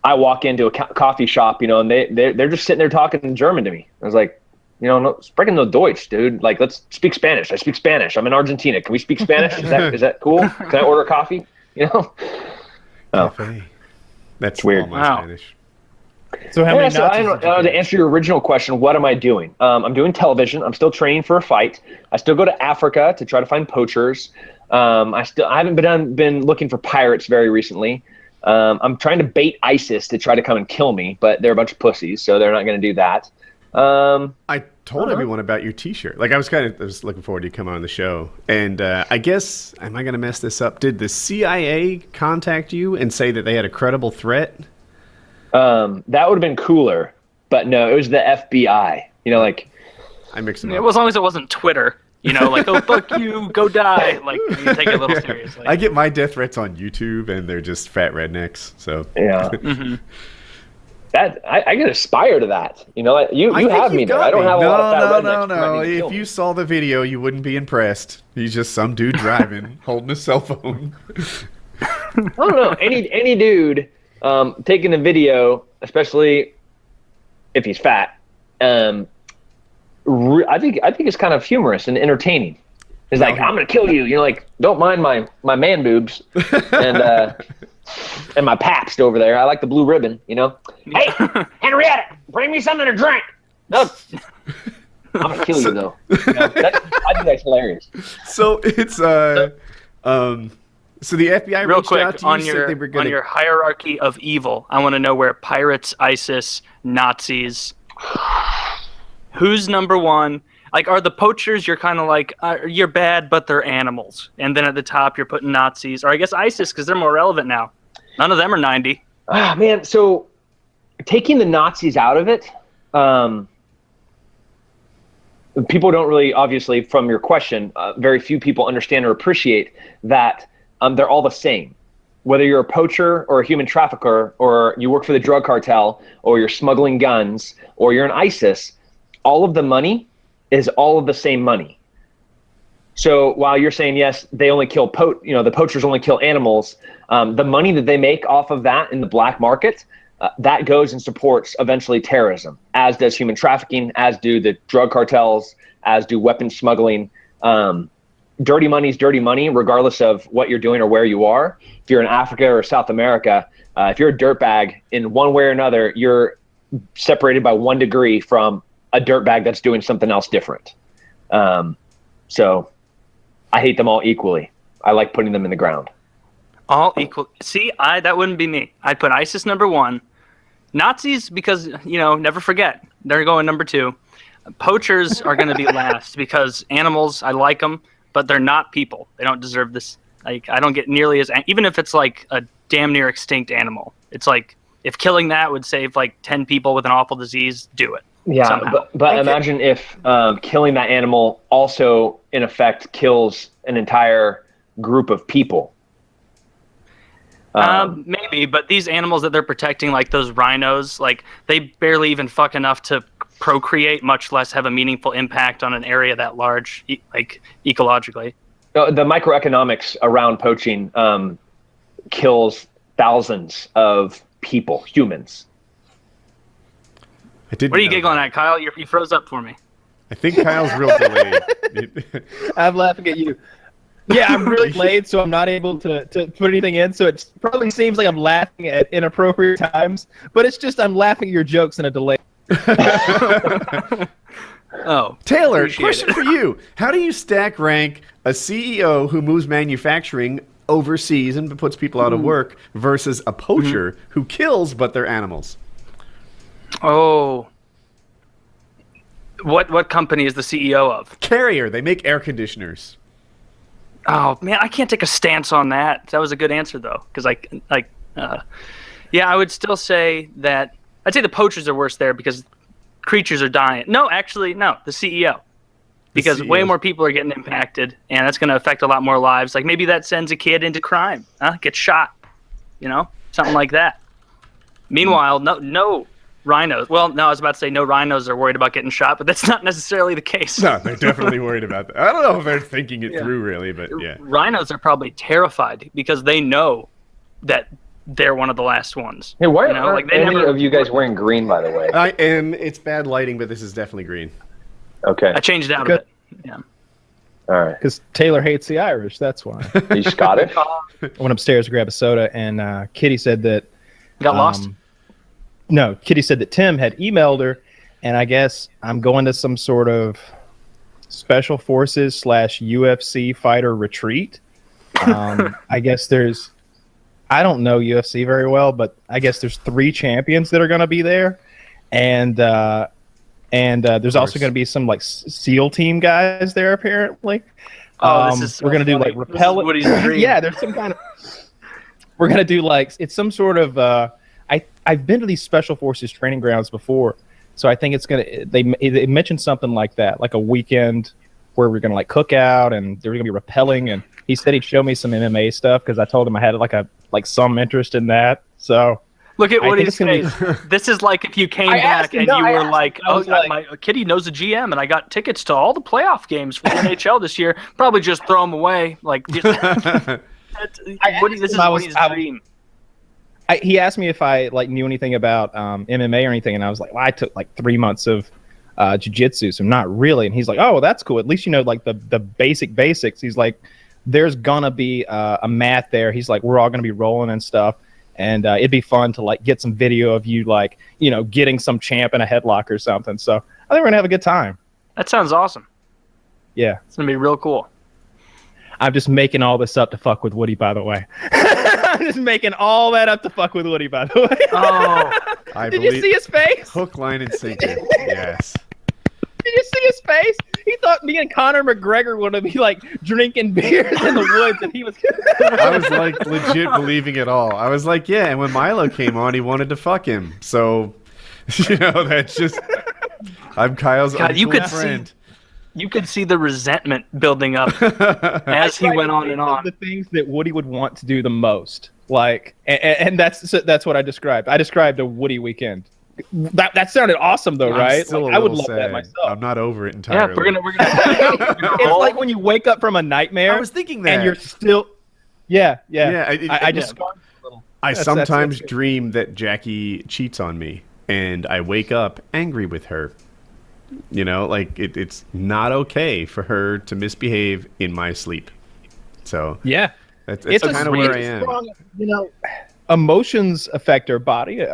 I walk into a coffee shop, and they're just sitting there talking in German to me. I was like, no, sprechen no Deutsch, dude. Like, let's speak Spanish. I speak Spanish. I'm in Argentina. Can we speak Spanish? Is that cool? Can I order coffee? Cafe. That's weird. All my Spanish. So how many Nazis to answer your original question, what am I doing? I'm doing television. I'm still training for a fight. I still go to Africa to try to find poachers. I haven't been looking for pirates very recently. I'm trying to bait ISIS to try to come and kill me, but they're a bunch of pussies, so they're not going to do that. I told everyone about your T-shirt. Like I was looking forward to you coming on the show, and I guess, am I going to mess this up? Did the CIA contact you and say that they had a credible threat? That would have been cooler, but no, it was the FBI. Like I mixed them up. Well, as long as it wasn't Twitter. Like, oh, fuck you, go die. Like, you take it a little seriously. I get my death threats on YouTube, and they're just fat rednecks. So yeah, that I can aspire to that. You have me there. I don't have a lot of fat rednecks. No. If you saw the video, you wouldn't be impressed. He's just some dude driving, holding a cell phone. I don't know. Any dude taking a video, especially if he's fat. I think it's kind of humorous and entertaining. It's like, I'm gonna kill you. Like, don't mind my man boobs and my Pabst over there. I like the blue ribbon. Hey, Henrietta, bring me something to drink. No, I'm gonna kill you though. I think that's hilarious. So it's so the FBI real reached quick out to you, on on your hierarchy of evil. I want to know where pirates, ISIS, Nazis. Who's number one? Like, are the poachers, you're kind of like, you're bad, but they're animals. And then at the top, you're putting Nazis. Or I guess ISIS, because they're more relevant now. None of them are 90. Ah, man, so taking the Nazis out of it, people don't really, obviously, from your question, very few people understand or appreciate that they're all the same. Whether you're a poacher or a human trafficker, or you work for the drug cartel, or you're smuggling guns, or you're an ISIS, all of the money is all of the same money. So while you're saying, yes, they only kill the poachers only kill animals, the money that they make off of that in the black market, that goes and supports eventually terrorism, as does human trafficking, as do the drug cartels, as do weapon smuggling. Dirty money is dirty money, regardless of what you're doing or where you are. If you're in Africa or South America, if you're a dirtbag, in one way or another, you're separated by 1 degree from a dirtbag that's doing something else different. So I hate them all equally. I like putting them in the ground. All equal. See, that wouldn't be me. I'd put ISIS number 1. Nazis, because, never forget. They're going number 2. Poachers are going to be last because animals, I like them, but they're not people. They don't deserve this. Like, I don't get nearly as, even if it's like a damn near extinct animal. It's like, if killing that would save like 10 people with an awful disease, do it. Yeah, somehow. but imagine if killing that animal also, in effect, kills an entire group of people. Maybe, but these animals that they're protecting, like those rhinos, like they barely even fuck enough to procreate, much less have a meaningful impact on an area that large, like ecologically. The microeconomics around poaching kills thousands of people, humans. I did. What are you giggling at, Kyle? You froze up for me. I think Kyle's real delayed. I'm laughing at you. Yeah, I'm really late, so I'm not able to put anything in. So it probably seems like I'm laughing at inappropriate times, but it's just I'm laughing at your jokes in a delay. Oh, Taylor, question for you. How do you stack rank a CEO who moves manufacturing overseas and puts people out of work versus a poacher who kills but they're animals? Oh. What company is the CEO of? Carrier. They make air conditioners. Oh man, I can't take a stance on that. That was a good answer though, because yeah, I would still say that I'd say the poachers are worse there because creatures are dying. No, actually, no, the CEO, because way more people are getting impacted, and that's going to affect a lot more lives. Like maybe that sends a kid into crime, gets shot, something like that. Meanwhile, no rhinos. Well, no, I was about to say no rhinos are worried about getting shot, but that's not necessarily the case. No, they're definitely worried about that. I don't know if they're thinking it through really, but yeah. Rhinos are probably terrified because they know that they're one of the last ones. Hey, why aren't any of you guys wearing green, by the way? I am. It's bad lighting, but this is definitely green. Okay. I changed it out a bit. Yeah. All right. Because Taylor hates the Irish, that's why. Are you Scottish? I went upstairs to grab a soda, and Kitty said that... Got lost? No, Kitty said that Tim had emailed her, and I guess I'm going to some sort of special forces / UFC fighter retreat. I guess there's... I don't know UFC very well, but I guess there's 3 champions that are going to be there, and there's also going to be some like SEAL team guys there apparently. Oh, this is so we're going to do funny. like rappel. Yeah, there's some kind of. We're going to do like it's some sort of. I've been to these special forces training grounds before, so I think it's gonna. They mentioned something like that, like a weekend where we're gonna like cook out and there's gonna be rappelling, and he said he'd show me some MMA stuff because I told him I had like some interest in that. So look at Woody's face. This is like if you came back and you were like, "Oh, my Kitty knows the GM, and I got tickets to all the playoff games for the NHL this year. Probably just throw them away." Like, Woody, this is Woody's dream. He asked me if I like knew anything about MMA or anything, and I was like, well, I took like 3 months of jiu-jitsu, so not really. And he's like, oh, well, that's cool. At least you know like the basics. He's like, there's gonna be a mat there. He's like, we're all gonna be rolling and stuff, and it'd be fun to like get some video of you like getting some champ in a headlock or something. So I think we're gonna have a good time. That sounds awesome. Yeah, it's gonna be real cool. I'm just making all this up to fuck with Woody, by the way. I'm just making all that up to fuck with Woody, by the way. Oh, did you see his face? Hook, line, and sinker. Yes. Did you see his face? He thought me and Conor McGregor would be like drinking beers in the woods, and he was. I was like legit believing it all. I was like, yeah. And when Milo came on, he wanted to fuck him. So, that's just. I'm Kyle's friend. You could see the resentment building up as he went on and on. The things that Woody would want to do the most, like, and that's what I described. I described a Woody weekend. That sounded awesome, though, right? Like, I would love that myself. I'm not over it entirely. Yeah, we're gonna it's like when you wake up from a nightmare. I was thinking that, and you're still. Yeah. I just. I sometimes dream that Jackie cheats on me, and I wake up angry with her. Like it's not okay for her to misbehave in my sleep. So yeah, that's kind of where I am. Strong, emotions affect our bodies,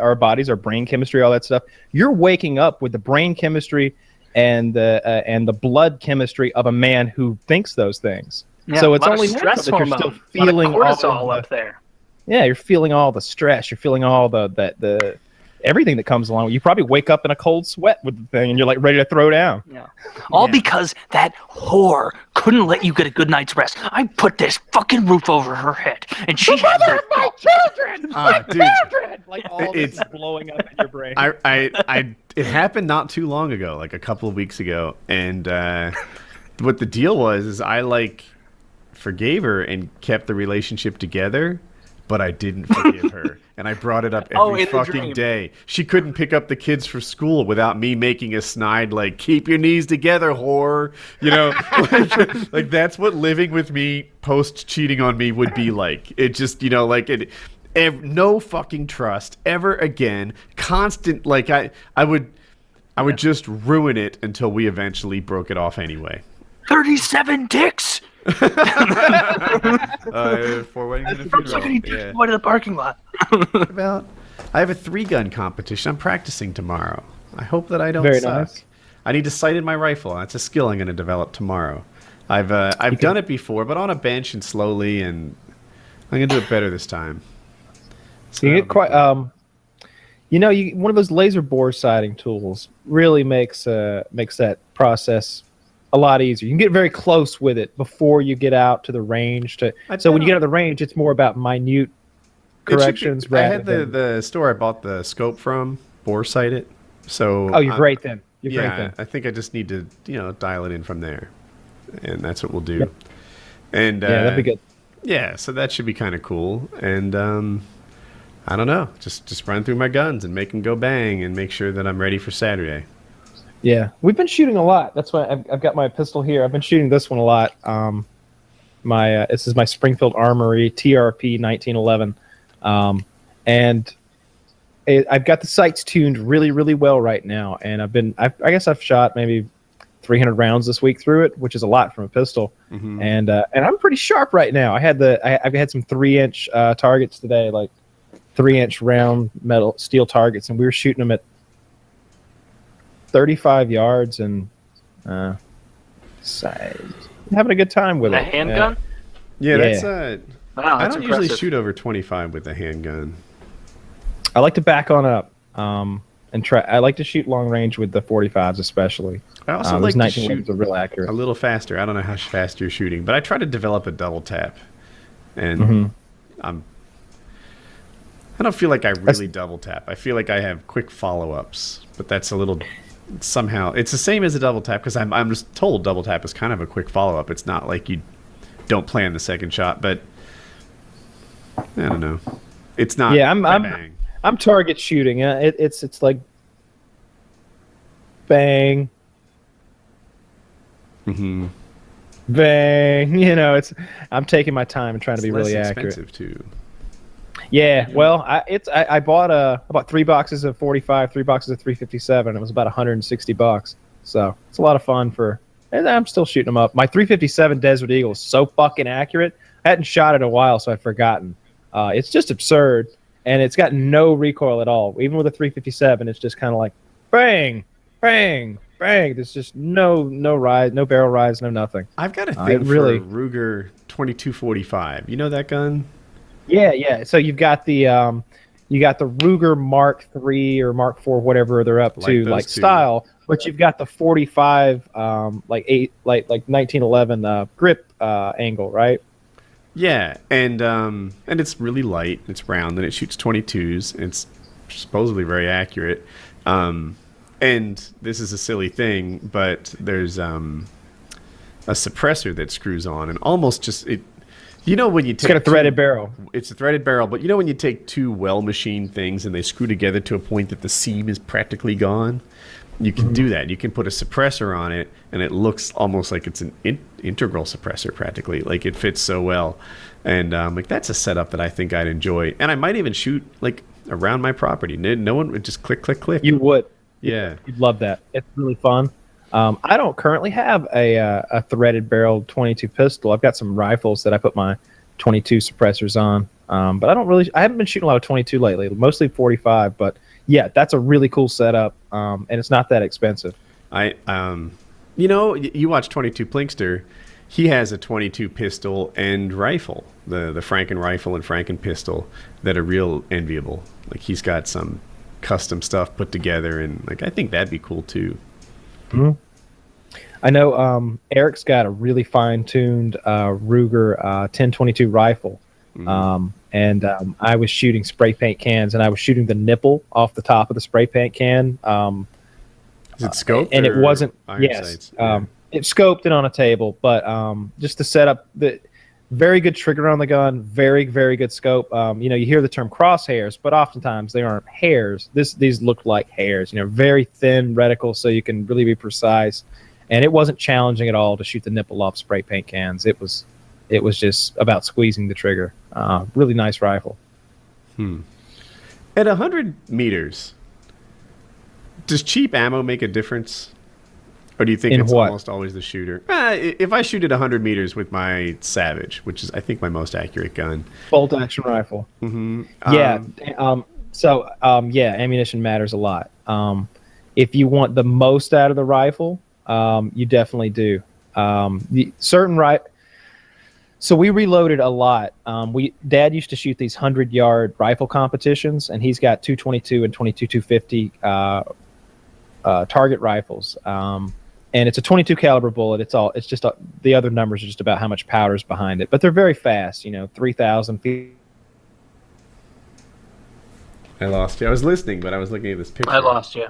our brain chemistry, all that stuff. You're waking up with the brain chemistry and the blood chemistry of a man who thinks those things. Yeah, so it's a lot only of stress natural that you're still hormone, feeling a lot of cortisol up there. Yeah, you're feeling all the stress. You're feeling all the everything that comes along. You probably wake up in a cold sweat with the thing, and you're like ready to throw down. Yeah. All because that whore couldn't let you get a good night's rest. I put this fucking roof over her head, and she has My children, dude, children. Like all this is blowing up in your brain. It happened not too long ago, like a couple of weeks ago, and what the deal was is I like forgave her and kept the relationship together, but I didn't forgive her. And I brought it up every fucking day. She couldn't pick up the kids for school without me making a snide, like, keep your knees together, whore. You know, like that's what living with me post cheating on me would be like. It just, you know, like no fucking trust ever again. Constant, like I would just ruin it until we eventually broke it off anyway. 37 dicks. 4 weddings and a funeral. Yeah. What in the parking lot? I have a 3-gun competition. I'm practicing tomorrow. I hope that I don't Very suck. nice. I need to sight in my rifle. That's a skill I'm going to develop tomorrow. I've done it before, but on a bench and slowly, and I'm going to do it better this time. So You get quite, you know, one of those laser bore sighting tools really makes that process a lot easier. You can get very close with it before you get out to the range. So when you get out of the range, it's more about minute corrections. I had the store I bought the scope from bore sight it. So oh, you're great then. You're great yeah, then. I think I just need to dial it in from there, and that's what we'll do. Yep. And Yeah, that'd be good. Yeah, so that should be kind of cool. And I don't know, just run through my guns and make them go bang, and make sure that I'm ready for Saturday. Yeah, we've been shooting a lot. That's why I've got my pistol here. I've been shooting this one a lot. This is my Springfield Armory TRP 1911, and I've got the sights tuned really, really well right now. And I guess I've shot maybe 300 rounds this week through it, which is a lot from a pistol. Mm-hmm. And I'm pretty sharp right now. I've had some 3-inch targets today, like 3-inch round metal steel targets, and we were shooting them at 35 yards and having a good time with A it. handgun? Yeah, that's Wow, I that's don't usually impressive. shoot over 25 with a handgun. I like to back on up and try. I like to shoot long range with the 45s, especially. I also Those like to 1911s shoot are real accurate. a little faster. I don't know how fast you're shooting, but I try to develop a double tap, and Mm-hmm. I don't feel like I really double tap. I feel like I have quick follow-ups, but that's a little somehow it's the same as a double tap, because I'm just told double tap is kind of a quick follow-up. It's not like you don't plan the second shot, but I don't know. It's not. Yeah, bang. I'm target shooting. It's like bang, Mm-hmm. bang. You know, I'm taking my time and trying to be Less really accurate. expensive too. Yeah, well, I bought 3 boxes of 45, 3 boxes of 357. It was about $160. So it's a lot of fun and I'm still shooting them up. My 357 Desert Eagle is so fucking accurate. I hadn't shot it in a while, so I'd forgotten. It's just absurd, and it's got no recoil at all. Even with a 357, it's just kind of like bang, bang, bang. There's just no rise, no barrel rise, no nothing. I've got a thing for Ruger 2245. You know that gun? Yeah. So you've got the Ruger Mark III or Mark IV, whatever they're up to, like style, but you've got the 45 like 1911 grip angle, right? Yeah, and it's really light. It's round, and it shoots 22s. It's supposedly very accurate. And this is a silly thing, but there's a suppressor that screws on, and almost just it. You know when you take It's got a threaded barrel. It's a threaded barrel, but you know when you take 2 well-machined things and they screw together to a point that the seam is practically gone? You can do that. You can put a suppressor on it, and it looks almost like it's an integral suppressor practically. Like it fits so well. And like that's a setup that I think I'd enjoy. And I might even shoot like around my property. No one would just click, click, click. You would. Yeah. You'd love that. It's really fun. I don't currently have a threaded barrel 22 pistol. I've got some rifles that I put my 22 suppressors on, but I haven't been shooting a lot of 22 lately, mostly 45. But yeah, that's a really cool setup, and it's not that expensive. You watch 22 Plinkster. he has a 22 pistol and rifle, the Franken rifle and Franken pistol that are real enviable. Like he's got some custom stuff put together, and like I think that'd be cool too. Mhm. I know Eric's got a really fine-tuned Ruger 1022 rifle. And I was shooting spray paint cans, and I was shooting the nipple off the top of the spray paint can. Is it scoped? And it wasn't. Iron Yes, sights? it scoped it on a table, but just to set up the very good trigger on the gun, very very good scope. You hear the term crosshairs, but oftentimes they aren't hairs. These look like hairs. Very thin reticle, so you can really be precise. And it wasn't challenging at all to shoot the nipple off spray paint cans. It was just about squeezing the trigger. Really nice rifle. At 100 meters, does cheap ammo make a difference? Or do you think In it's what? almost always the shooter? If I shoot at 100 meters with my Savage, which is, I think, my most accurate gun. Bolt action rifle. Mm-hmm. Yeah. Ammunition matters a lot. If you want the most out of the rifle, you definitely do. So we reloaded a lot. Dad used to shoot these 100-yard rifle competitions, and he's got 222 and 22-250 target rifles. And it's a 22 caliber bullet. It's just the other numbers are just about how much powder's behind it. But they're very fast. 3,000 feet. I lost you. I was listening, but I was looking at this picture. I lost you.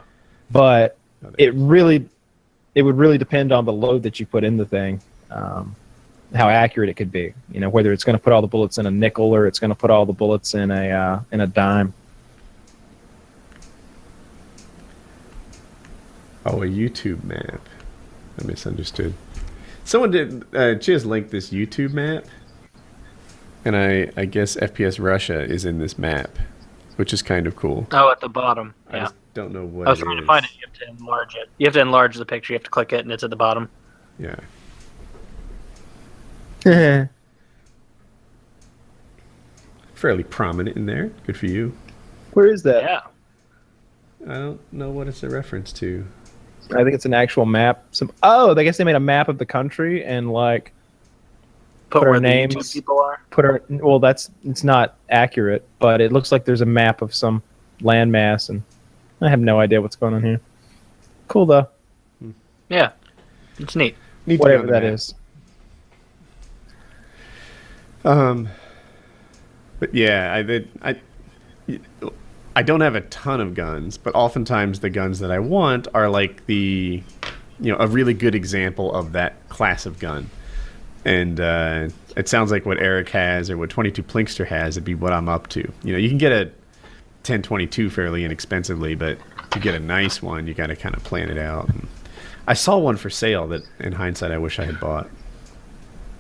But it would really depend on the load that you put in the thing. How accurate it could be, whether it's going to put all the bullets in a nickel or it's going to put all the bullets in a dime. Oh, a YouTube map. I misunderstood. Someone did. Chiz linked this YouTube map, and I guess FPS Russia is in this map, which is kind of cool. Oh, at the bottom. I Yeah. just don't know what. I was trying is. to find it. You have to enlarge it. You have to enlarge the picture. You have to click it, and it's at the bottom. Yeah. Fairly prominent in there. Good for you. Where is that? Yeah. I don't know what it's a reference to. I think it's an actual map. I guess they made a map of the country and Put our where the names. YouTube people are. It's not accurate, but it looks like there's a map of some landmass, and I have no idea what's going on here. Cool though. Yeah. It's neat. Need to be Whatever on the that map. is. But yeah, I don't have a ton of guns, but oftentimes the guns that I want are like a really good example of that class of gun. And it sounds like what Eric has or what 22 Plinkster has would be what I'm up to. You can get a 1022 fairly inexpensively, but to get a nice one, you got to kind of plan it out. And I saw one for sale that, in hindsight, I wish I had bought.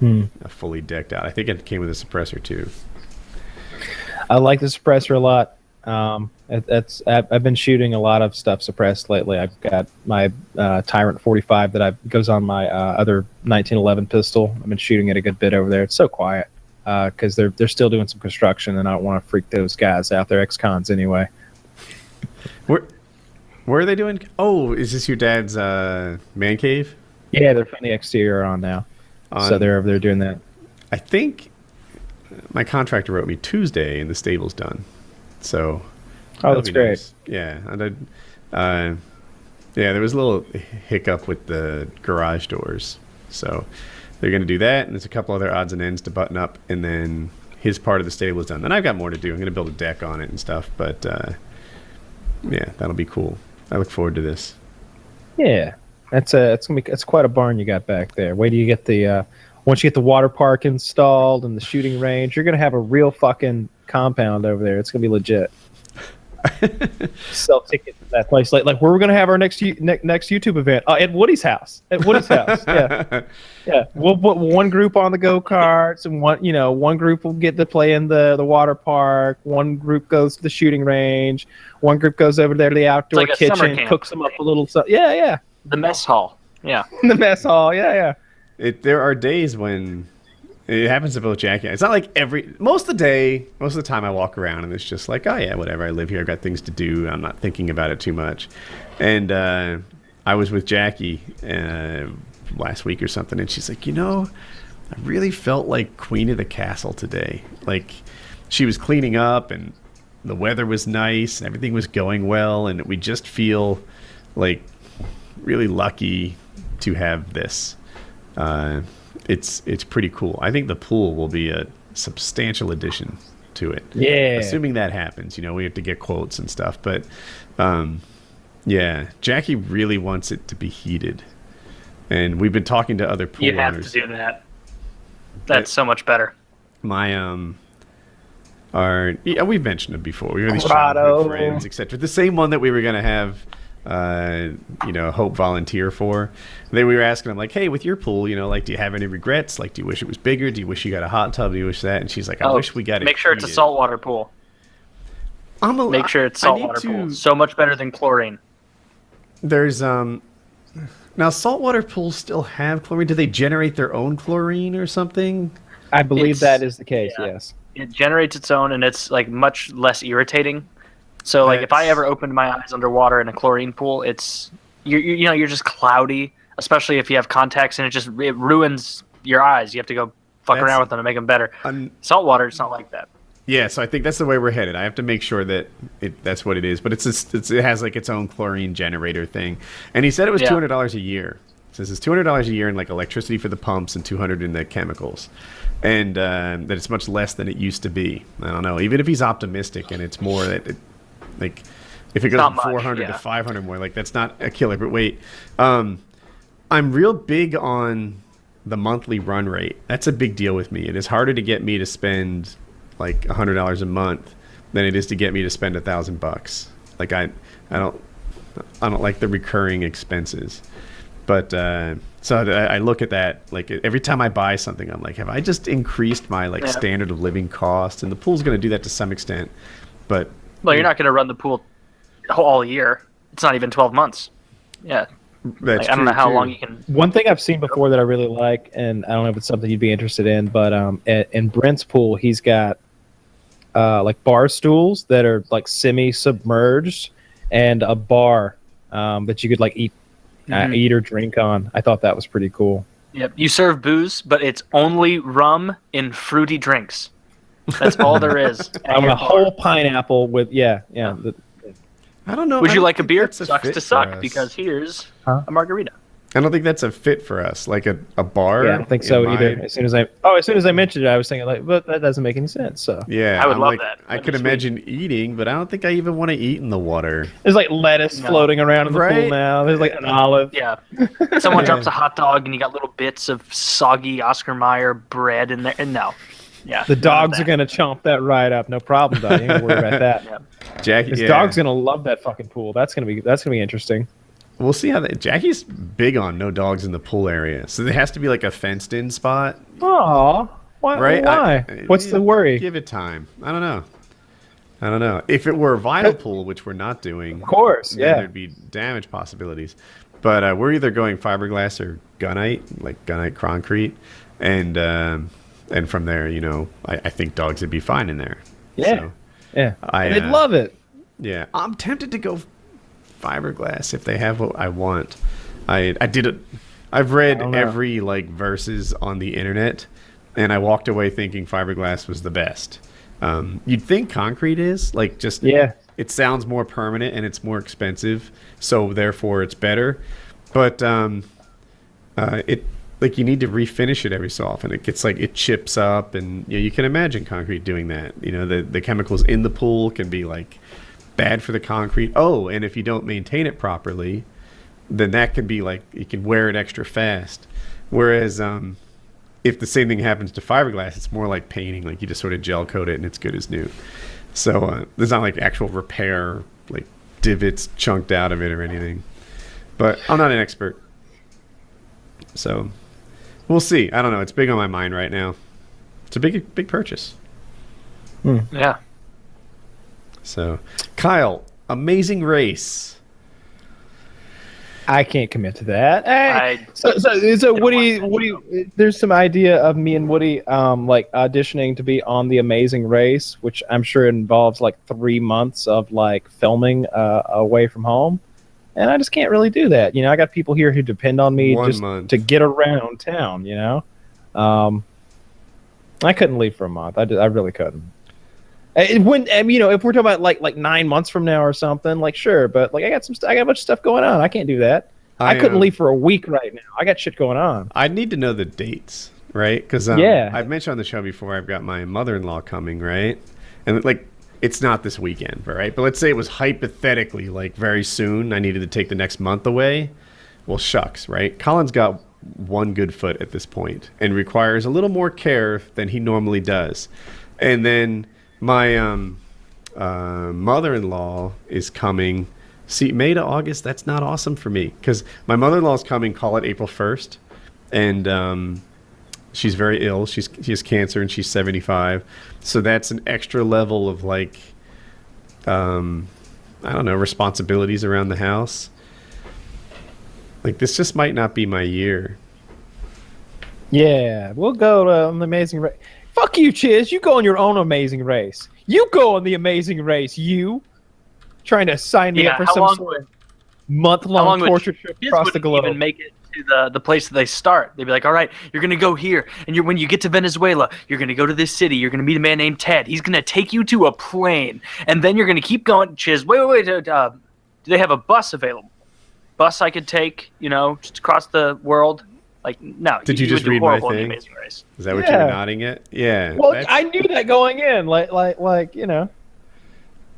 A fully decked out. I think it came with a suppressor too. I like the suppressor a lot. I've been shooting a lot of stuff suppressed lately. I've got my Tyrant 45 that goes on my other 1911 pistol. I've been shooting it a good bit over there. It's so quiet because they're still doing some construction, and I don't want to freak those guys out. They're ex-cons anyway. Where are they doing? Oh, is this your dad's man cave? Yeah, they're putting the exterior on now, so they're over there doing that. I think my contractor wrote me Tuesday, and the stable's done. So, That's great. Nice. Yeah, and there was a little hiccup with the garage doors, so they're going to do that, and there's a couple other odds and ends to button up, and then his part of the stable is done. Then I've got more to do. I'm going to build a deck on it and stuff, but yeah, that'll be cool. I look forward to this. Yeah, it's quite a barn you got back there. Wait till you get the once you get the water park installed and the shooting range, you're gonna have a real fucking compound over there. It's gonna be legit. Sell tickets to that place, like where we're gonna have our next YouTube event at Woody's house. Yeah. We'll put one group on the go-karts, and one group will get to play in the water park. One group goes to the shooting range. One group goes over there to the outdoor It's like a summer kitchen, camp. cooks them up a little stuff. Yeah. The mess hall. Yeah. The mess hall. Yeah. There are days when it happens to both Jackie. It's not like most of the time I walk around and it's just like, oh yeah, whatever. I live here. I've got things to do. I'm not thinking about it too much. And I was with Jackie last week or something, and she's like, I really felt like queen of the castle today. Like, she was cleaning up, and the weather was nice, and everything was going well, and we just feel like really lucky to have this. It's pretty cool. I think the pool will be a substantial addition to it. Yeah. Assuming that happens, we have to get quotes and stuff. But yeah, Jackie really wants it to be heated, and we've been talking to other pool You have owners. to do that. That's so much better. My we've mentioned them before. We have these Colorado. childhood friends, etc. The same one that we were gonna have Hope volunteer for. Then we were asking them, like, hey, with your pool, like, do you have any regrets? Like, do you wish it was bigger? Do you wish you got a hot tub? Do you wish that? And she's like, I wish we got it. Make sure it's a heated. saltwater pool. Make sure it's saltwater pool. So much better than chlorine. There's now saltwater pools still have chlorine. Do they generate their own chlorine or something? I believe that is the case. Yeah. Yes. It generates its own, and it's like much less irritating. So like if I ever opened my eyes underwater in a chlorine pool, it's you're just cloudy, especially if you have contacts, and it ruins your eyes. You have to go fuck around with them to make them better. Saltwater, it's not like that. Yeah, so I think that's the way we're headed. I have to make sure that that's what it is, but it has like its own chlorine generator thing. And he said it was $200 a year. It says it's $200 a year in like electricity for the pumps and $200 in the chemicals, and that it's much less than it used to be. I don't know. Even if he's optimistic and it's more that like if it goes from 400 to 500 more, like that's not a killer. But wait, I'm real big on the monthly run rate. That's a big deal with me. It is harder to get me to spend like $100 a month than it is to get me to spend $1,000. Like I don't like the recurring expenses. But so I look at that, like every time I buy something, I'm like, have I just increased my standard of living cost? And the pool's going to do that to some extent. But well, you're not going to run the pool all year. It's not even 12 months. Yeah. That's I don't know how long you can. One thing I've seen before that I really like, and I don't know if it's something you'd be interested in, but in Brent's pool, he's got like bar stools that are like semi-submerged, and a bar that you could like eat or drink on. I thought that was pretty cool. Yep. You serve booze, but it's only rum in fruity drinks. That's all there is. I want a whole pineapple with I don't know. Would you like a beer? Sucks Sucks to suck, because here's a margarita. I don't think that's a fit for us. Like a bar. Yeah, I don't think so either. As soon as I mentioned it, I was thinking like, but that doesn't make any sense. So yeah, I would love that. I could imagine eating, but I don't think I even want to eat in the water. There's like lettuce floating around in the pool now. There's like an olive. Yeah. Someone drops a hot dog, and you got little bits of soggy Oscar Mayer bread in there. And no. Yeah. The dogs are gonna chomp that right up. No problem, dog. You ain't worry about that. Yeah. Jackie, this dog's gonna love that fucking pool. That's gonna be interesting. We'll see how Jackie's big on no dogs in the pool area, so there has to be like a fenced-in spot. Aw, why? Right? Why? What's the worry? Give it time. I don't know. If it were a vinyl pool, which we're not doing, of course, then there'd be damage possibilities. But we're either going fiberglass or gunite, like gunite concrete, and from there, I think dogs would be fine in there. Yeah, so, yeah, they'd love it. Yeah, I'm tempted to go fiberglass if they have what I want. I've read every like verses on the internet, and I walked away thinking fiberglass was the best. You'd think concrete is like just it sounds more permanent and it's more expensive, so therefore it's better. But it like you need to refinish it every so often. It gets like it chips up, and you can imagine concrete doing that. The chemicals in the pool can be like bad for the concrete. Oh, and if you don't maintain it properly, then that can be like you can wear it extra fast. Whereas if the same thing happens to fiberglass, it's more like painting. Like you just sort of gel coat it and it's good as new. So there's not like actual repair, like divots chunked out of it or anything. But I'm not an expert, so we'll see. I don't know. It's big on my mind right now. It's a big purchase. Yeah. So, Kyle, Amazing Race. I can't commit to that. Hey, so Woody, there's some idea of me and Woody like auditioning to be on the Amazing Race, which I'm sure involves like 3 months of like filming away from home. and I just can't really do that. I got people here who depend on me 1 just month. to get around town. I couldn't leave for a month. I really couldn't. If we're talking about like 9 months from now or something, like sure, but like I got a bunch of stuff going on. I can't do that. I couldn't leave for a week right now. I got shit going on. I need to know the dates, right? Because I've mentioned on the show before, I've got my mother-in-law coming, right? And like, it's not this weekend, right? But let's say it was hypothetically like very soon. I needed to take the next month away. Well, shucks, right? Colin's got one good foot at this point and requires a little more care than he normally does. And then my mother-in-law is coming. See, May to August, that's not awesome for me because my mother-in-law is coming, call it April 1st. And she's very ill. She has cancer and she's 75. So that's an extra level of like, I don't know, responsibilities around the house. Like, this just might not be my year. Yeah, we'll go to an Amazing Race. Fuck you, Chiz. You go on your own Amazing Race. You go on the Amazing Race. You trying to sign me up for some sort of month-long torture trip across the globe. Even make it to the place that they start. They'd be like, all right, you're going to go here. And when you get to Venezuela, you're going to go to this city. You're going to meet a man named Ted. He's going to take you to a plane. And then you're going to keep going. Chiz, wait. Do they have a bus available? Bus I could take, just across the world? Like, no. Did you just read my thing? Is that what you were nodding at? Yeah. Well, I knew that going in. Well,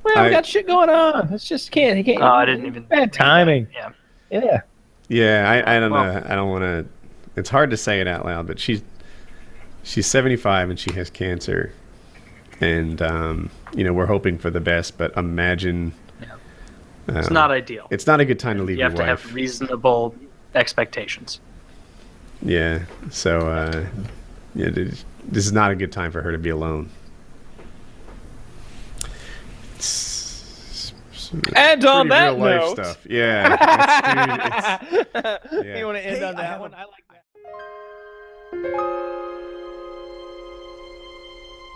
we got shit going on. It's just can't. Oh, I didn't even. Bad timing. Yeah. Yeah, I don't know. I don't want to. It's hard to say it out loud, but she's 75 and she has cancer, and we're hoping for the best. But imagine. It's not ideal. It's not a good time to leave your wife. You have to have reasonable expectations. Yeah. So, this is not a good time for her to be alone. And on that real life note, stuff. Yeah. You want to end on that one? I like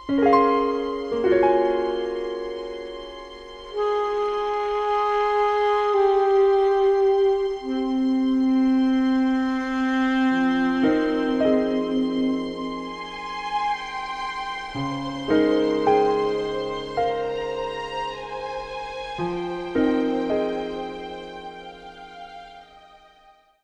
that.